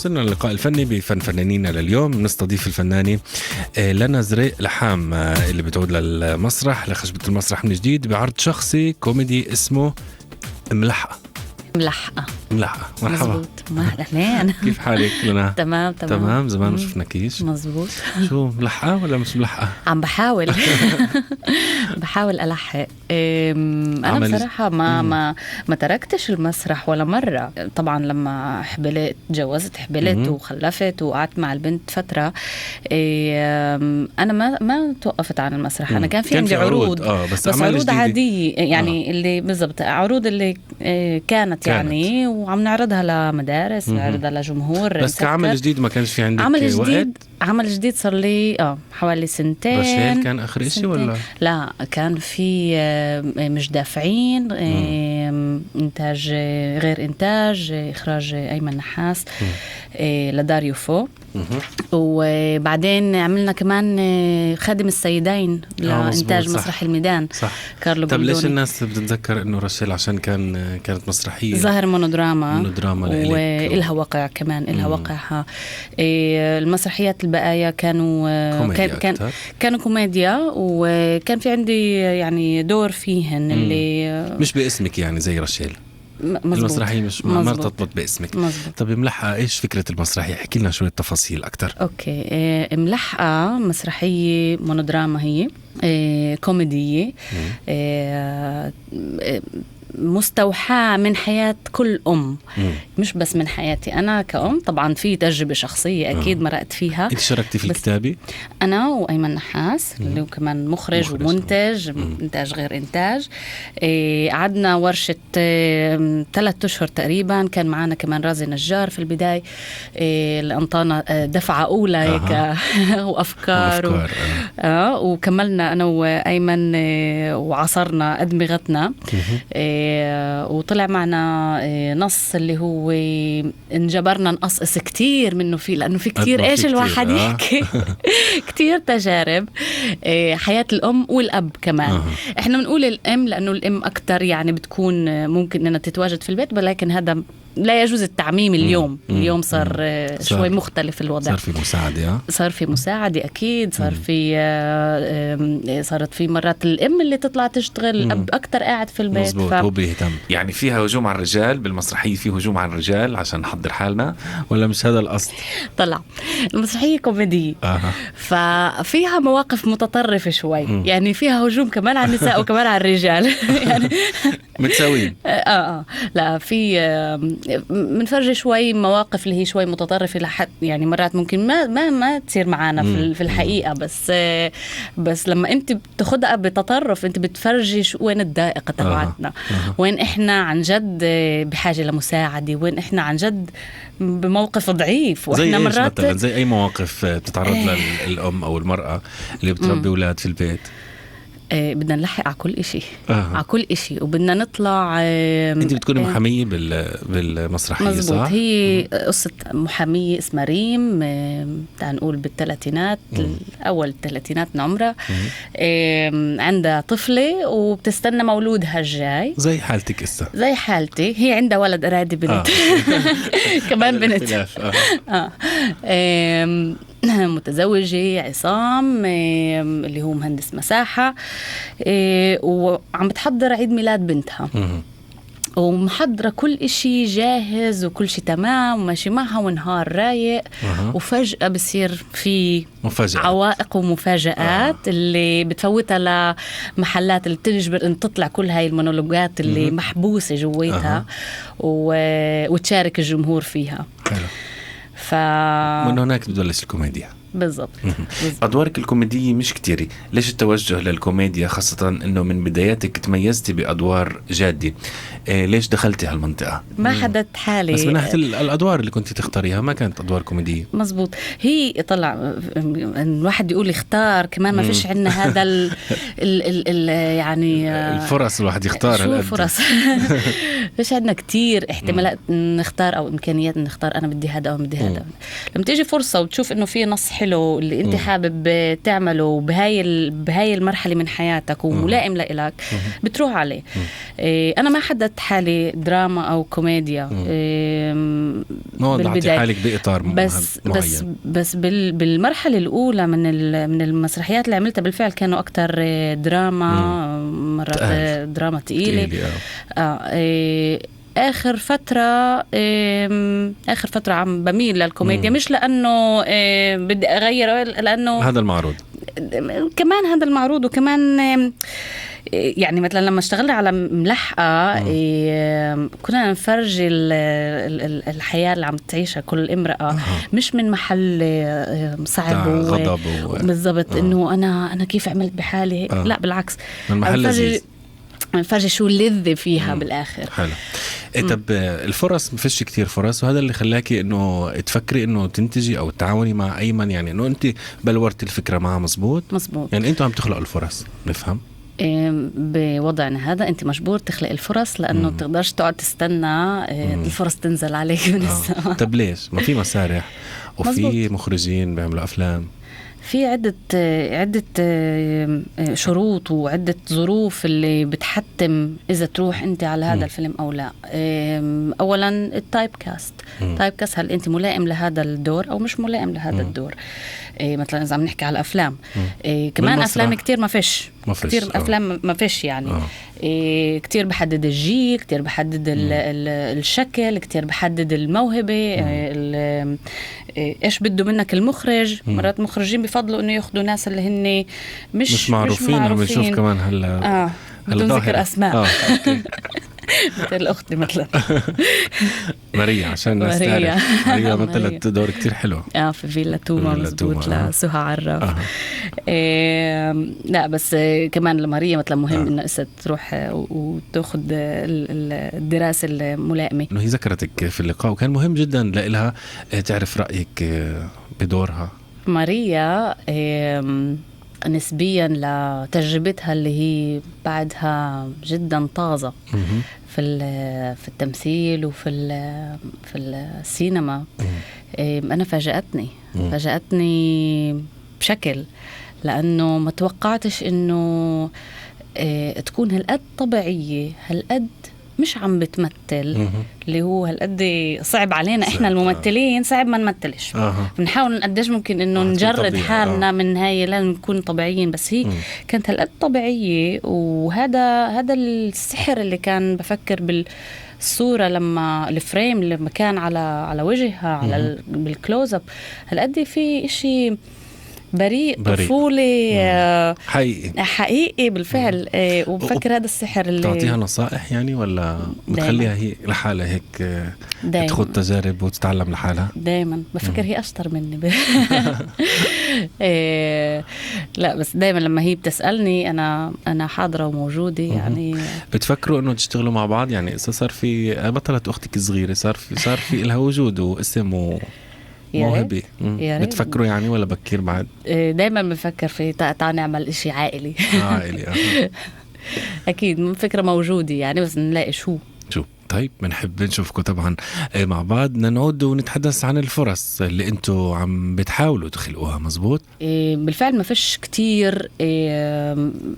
وصلنا للقاء الفني بفن فنانين لليوم. نستضيف الفنانة لنا زريق لحام اللي بتعود للمسرح لخشبة المسرح من جديد بعرض شخصي كوميدي اسمه ملحقة. مرحبا. مزبوط. كيف حالك لنا؟ تمام. زمان ما شفناكيش. مزبوط. شو ملحقة ولا مش ملحقة؟ عم بحاول ألحق. أنا بصراحة ما تركتش المسرح ولا مرة. طبعا لما تجوزت وخلفت وقعدت مع البنت فترة، أنا ما توقفت عن المسرح. أنا كان في عندي عروض بس عروض عادية يعني اللي بالضبط عروض اللي كانت يعني وعم نعرضها لمدارس نعرضها لجمهور. بس كعمل جديد ما كانش في عندك عمل جديد صار لي حوالي سنتين. رشيل كان آخر إشي ولا؟ لا، كان في مش دافعين، إنتاج غير إنتاج، إخراج أيمن نحاس لداريو فو. وبعدين عملنا كمان خادم السيدين لإنتاج مسرح الميدان. صح. كارلو. طب ليش الناس بتتذكر إنه رشيل؟ عشان كانت مسرحية ظاهر مونودراما وإلها وقع كمان إلها وقعها. المسرحيات البقايا كانوا كوميديا وكان في عندي يعني دور فيهن اللي مش باسمك يعني زي رشيل. المسرحية مش ما تطبط باسمك. مزبوط. طب ملحقة ايش فكرة المسرحية؟ احكي لنا شوية تفاصيل اكتر. اوكي. ملحقة مسرحية مونودراما، هي كوميدية مستوحاة من حياة كل أم. مش بس من حياتي أنا كأم، طبعا في تجربة شخصية أكيد مرقت فيها. أنت شاركتي في الكتابة؟ أنا وأيمن نحاس اللي هو كمان مخرج ومنتج، إنتاج غير إنتاج. قعدنا ورشة 3 أشهر تقريبا. كان معنا كمان رازي نجار في البداية اللي أنطانا دفعة أولى هيك وأفكار وكملنا أنا وأيمن وعصرنا أدمغتنا. وطلع معنا نص اللي هو انجبرنا نقصقص كتير منه فيه، لأنه في كتير إيش الواحد يحكي كتير تجارب حياة الأم والأب كمان. إحنا بنقول الأم لأنه الأم أكتر يعني بتكون ممكن أنها تتواجد في البيت، ولكن هذا لا يجوز التعميم. اليوم صار شوي مختلف الوضع. صار في مساعدة أكيد. صارت في مرات الأم اللي تطلع تشتغل، الأب أكتر قاعد في البيت. هو بيهتم. يعني فيها هجوم على الرجال بالمسرحية، في هجوم على الرجال عشان نحضر حالنا ولا مش هذا القصد؟ طلع المسرحية كوميدية ففيها مواقف متطرفة شوي. يعني فيها هجوم كمان على النساء وكمان على الرجال يعني متساويين. لا، في منفرج شوي مواقف اللي هي شوي متطرفة لحد يعني مرات ممكن ما تصير معانا في الحقيقة. بس لما انت بتاخدها بتطرف انت بتفرجي وين الدائقة تبعتنا، وين احنا عن جد بحاجة لمساعدة، وين احنا عن جد بموقف ضعيف. واحنا مرات مثلا زي اي مواقف بتتعرض للأم او المرأة اللي بتربي أولاد في البيت. بدنا نلحق على كل إشي على كل إشي، وبدنا نطلع. أنت بتكوني محامية بالمسرحية مزبوط. صح؟ هي قصة محامية اسمها ريم، نقول بالثلاثينات، أول الثلاثينات من عمرها. عندها طفلة وبتستنى مولودها الجاي. زي حالتك إسا. زي حالتي. هي عندها ولد أرادي بنت كمان بنت. متزوجة عصام اللي هو مهندس مساحة، وعم بتحضر عيد ميلاد بنتها ومحضرة كل إشي جاهز وكل شي تمام وماشي معها ونهار رايق. وفجأة بصير في عوائق ومفاجآت اللي بتفوتها لمحلات اللي بتجبر أن تطلع كل هاي المونولوجات اللي محبوسة جويتها وتشارك الجمهور فيها. من هناك تبلش الكوميديا. بالضبط. أدوارك الكوميدية مش كتيرة، ليش التوجه للكوميديا؟ خاصة أنه من بداياتك تميزتي بأدوار جادة. ليش دخلتي هالمنطقة؟ ما حددت حالي. بس من ناحية الأدوار اللي كنت تختاريها ما كانت أدوار كوميدية. مزبوط. هي طلع الواحد يقول يختار كمان ما فيش عندنا هذا يعني الفرص الواحد يختار. شو فرص فيش عندنا كتير احتمالات نختار أو إمكانيات نختار. أنا بدي هذا أو بدي هذا. لما تيجي فرصة وتشوف إنه في نص حلو اللي أنت حابب تعمله بهاي المرحلة من حياتك وملائم لإلك بتروح عليه. أنا ما حددت حالي دراما أو كوميديا. ما وضعتي بالبداية. حالك بإطار معين. بس بالمرحلة الأولى من المسرحيات اللي عملتها بالفعل كانوا أكتر دراما، مرات دراما تقيلة. آخر فترة عم بميل للكوميديا، مش لأنه بدي أغير، لأنه هذا المعروض، كمان هذا المعروض، وكمان يعني مثلا لما اشتغلنا على ملحقة كنا نفرجي الحياة اللي عم تعيشها كل امرأة، مش من محل صعب وغضب بالضبط انه انا كيف عملت بحالي، لا بالعكس، من محل لذيذ، نفرجي شو اللذة فيها بالاخر. حلو. طب الفرص ما فيش كتير فرص، وهذا اللي خلاكي انه تفكري انه تنتجي او تعاوني مع ايمن، يعني انه انت بلورتي الفكرة معه. مظبوط. يعني انتوا عم تخلقوا الفرص، نفهم. بوضعنا هذا انت مجبور تخلق الفرص، لانه تقدرش تقعد تستنى الفرص تنزل عليك من السماء. طب ليش ما في مسارح وفي مخرجين بيعملوا افلام؟ في عدة شروط وعدة ظروف اللي بتحتم إذا تروح أنت على هذا الفيلم أو لا. أولا التايب كاست، هل أنت ملائم لهذا الدور أو مش ملائم لهذا الدور. مثلا إذا عم نحكي على أفلام، كمان أفلام كتير ما فيش كتير أفلام ما فيش يعني كتير بحدد الجيل، كتير بحدد الشكل، كتير بحدد الموهبة، إيش بده منك المخرج. مرات مخرجين بيفضلوا إنه ياخدوا ناس اللي هن مش معروفين. عم نشوف كمان هلا بدون ذكر أسماء مثل الأخت مثلا ماريا، عشان الناس تعرف ماريا مثلت دور كتير حلو في فيلا توما، مزبوط، لسهى عرف. لا بس كمان لماريا مثلا مهم إنه إسا تروح وتأخذ الدراسة الملائمة. إنه هي ذكرتك في اللقاء، وكان مهم جدا لها تعرف رأيك بدورها. ماريا نسبيا لتجربتها اللي هي بعدها جدا طازة في التمثيل وفي السينما. أنا فاجأتني بشكل، لأنه ما توقعتش إنه تكون هالقد طبيعية، هالقد مش عم بتمثل، اللي هو هالقد صعب علينا إحنا الممثلين، صعب ما نمثلش. بنحاول قديش ممكن إنه نجرد حالنا من هاي، لازم نكون طبيعيين، بس هي كانت هالقد طبيعية. وهذا السحر اللي كان بفكر بالصورة، لما الفريم لما كان على وجهها، على بالكلوز اب، هالقد في إشي بريء طفولي حقيقي بالفعل. وبفكر هذا السحر اللي تعطيها نصائح يعني، ولا بتخليها هي لحالها هيك تدخل تجارب وتتعلم لحالها؟ دايما بفكر هي أشطر مني لا بس دايما لما هي بتسألني أنا حاضرة وموجودة. يعني بتفكروا إنه تشتغلوا مع بعض؟ يعني صار في بطلت أختك الصغيرة، صار في لها وجود واسم موهبة، بتفكروا يعني ولا بكير بعد؟ دايما بفكر في تعال نعمل إشي عائلي. أكيد فكرة موجودة يعني، بس نلاقي شو. طيب بنحب نشوفكم طبعا مع بعض، بدنا نعود ونتحدث عن الفرص اللي انتوا عم بتحاولوا تخلقوها. مزبوط. بالفعل ما فيش كتير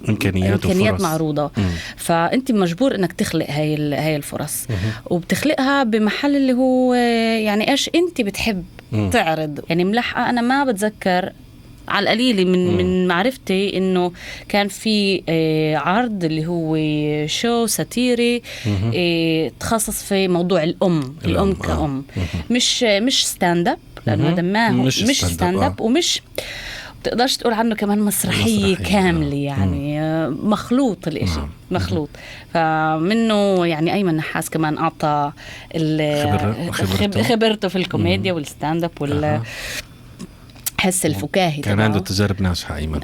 إمكانيات معروضة، فأنت مجبور إنك تخلق هاي الفرص، وبتخلقها بمحل اللي هو يعني إيش أنت بتحب تعرض. يعني ملحقة أنا ما بتذكر على القليل من معرفتي إنه كان في عرض اللي هو شو ساتيري تخصص في موضوع الأم كأم. مش ستاند اب، لأنه هذا ما هو مش ستاند اب، ومش بتقدرش تقول عنه كمان مسرحية كاملة يعني. مخلوط الإشي، مخلوط. فمنه يعني أيمن نحاس كمان أعطى خبرته في الكوميديا والستاند اب حس الفكاهي. كان عنده تجارب ناجحة أيمن.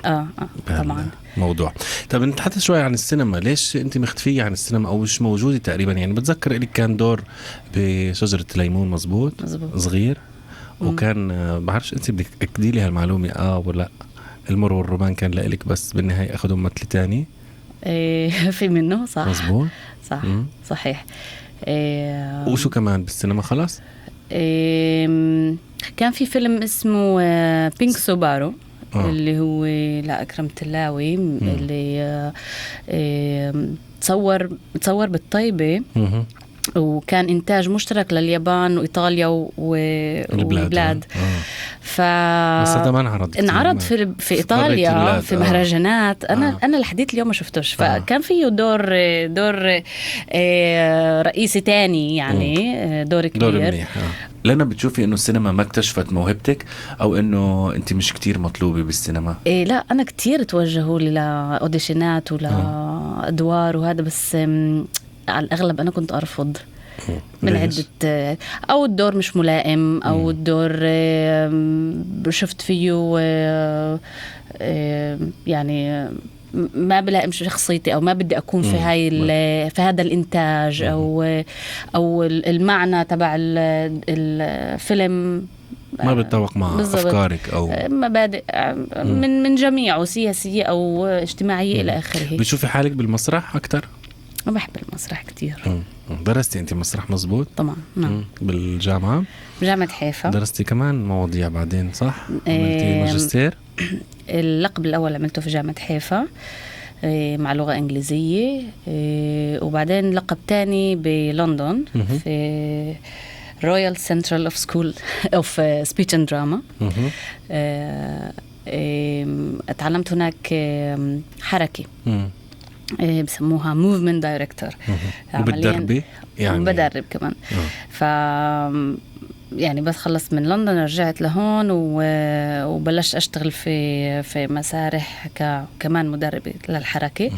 طبعا. موضوع. طب نتحدث شوي عن السينما. ليش أنت مختفية عن السينما أو مش موجودة تقريبا؟ يعني بتذكر إلي كان دور بشجرة الليمون. مزبوط. صغير. وكان بعرفش أنت بدك أكدي لي هالمعلومة ولا المر والرومان كان لإلك، بس بالنهاية أخذوا ممثل تاني. في منه صح. مزبوط. صح. صحيح. وشو كمان بالسينما خلاص؟ كان في فيلم اسمه بينك سوبارو اللي هو لأكرم تلاوي، اللي تصور بالطيبة. وكان إنتاج مشترك لليابان وإيطاليا والبلاد. بس هذا ما انعرض في إيطاليا في مهرجانات. أنا لحديت اليوم ما شفتوش. فكان فيه دور رئيسي تاني يعني دور كبير. لأنا بتشوفي إنه السينما ما اكتشفت موهبتك أو إنه أنت مش كتير مطلوبة بالسينما؟ لا أنا كتير توجهوا لي لأوديشنات ولا وهذا، بس على الأغلب أنا كنت أرفض من عدة، أو الدور مش ملائم، أو الدور شفت فيه يعني ما بلائم شخصيتي، أو ما بدي أكون في هذا الإنتاج، أو المعنى تبع الفيلم ما بتطابق مع أفكارك أو مبادئ من جميعه، سياسية أو اجتماعية إلى آخره. بتشوفي حالك بالمسرح أكتر؟ ما بحب المسرح كتير. درستي أنت مسرح مزبوط؟ طبعا نعم. بالجامعة؟ بجامعة حيفا. درستي كمان مواضيع بعدين صح؟ عملتي ماجستير؟ اللقب الأول عملته في جامعة حيفا مع لغة إنجليزية، وبعدين لقب تاني بلندن في رويال سنترال اوف سكول اوف سبيتش اند دراما. اتعلمت هناك حركة بسموها موفمنت دايركتور. وبتدربي يعني؟ بدرب كمان. يعني بس خلصت من لندن رجعت لهون وبلشت أشتغل في مسارح كمان مدربة للحركة.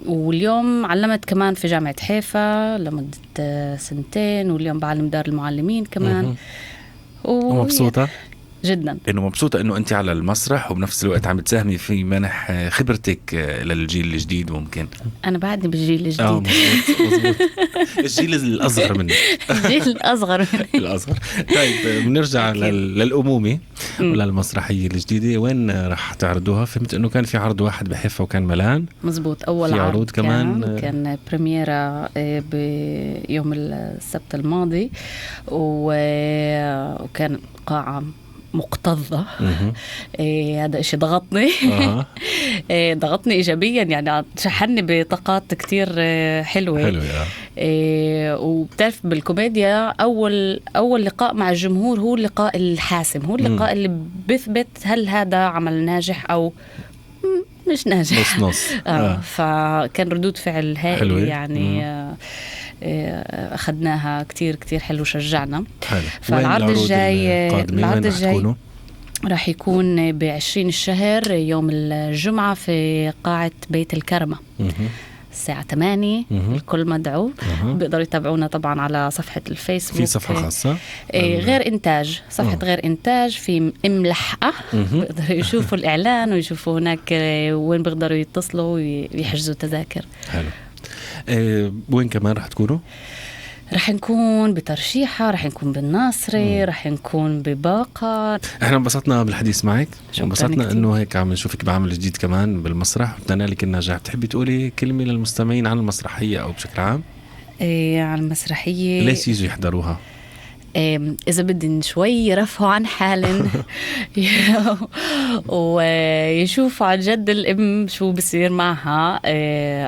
واليوم علمت كمان في جامعة حيفا لمدة 2 واليوم بعلم دار المعلمين كمان. ومبسوطة جدا إنه مبسوطة إنه أنت على المسرح وبنفس الوقت عم تساهمي في منح خبرتك للجيل الجديد. ممكن أنا بعدني بالجيل الجديد. مزبوط. الجيل الأصغر مني. الجيل الأصغر الأصغر. طيب بنرجع للأمومي وللمسرحية الجديدة. وين راح تعرضوها؟ فهمت إنه كان في عرض واحد بحيفا وكان ملان. مزبوط. أول في عرض عروض كمان كان بريميرا بيوم السبت الماضي، وكان قاعة مكتظة. هذا إشي ضغطني. ضغطني إيجابيا، يعني شحنني بطاقات كتير حلوة. وبتعرف بالكوميديا أول لقاء مع الجمهور هو اللقاء الحاسم، هو اللقاء اللي بيثبت هل هذا عمل ناجح أو مش ناجح. نص. فكان ردود فعل هائل يعني. أخذناها كتير كتير حلو، شجعنا. فالعرض الجاي راح يكون ب20 الشهر يوم الجمعة في قاعة بيت الكرمة الساعة 8. الكل مدعو. بيقدروا يتابعونا طبعا على صفحة الفيسبوك، في صفحة خاصة غير إنتاج، صفحة غير إنتاج في ملحقة. بيقدروا يشوفوا الإعلان ويشوفوا هناك وين بيقدروا يتصلوا ويحجزوا تذاكر. حلو. وين كمان رح تكونوا؟ رح نكون بترشيحة، رح نكون بالناصري، رح نكون بباقة. احنا انبسطنا بالحديث معك، انبسطنا انه هيك عم نشوفك بعمل جديد كمان بالمسرح، وبتمنى لك النجاح. بتحبي تقولي كلمة للمستمعين عن المسرحية او بشكل عام؟ عن المسرحية ليش يجوا يحضروها؟ إذا بدي شوي رفعوا عن حالن ويشوفوا عن جد الأم شو بصير معها.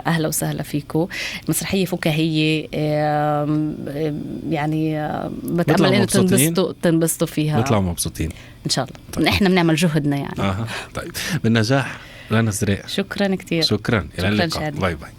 أهلا وسهلا فيكم. مسرحية فكاهية، يعني بتأمل إنه تنبسطوا فيها. بيطلعوا مبسوطين إن شاء الله. طيب. إحنا بنعمل جهدنا يعني. طيب بالنجاح لنا زريق. شكرا كتير. شكرا. إلى اللقاء. باي باي.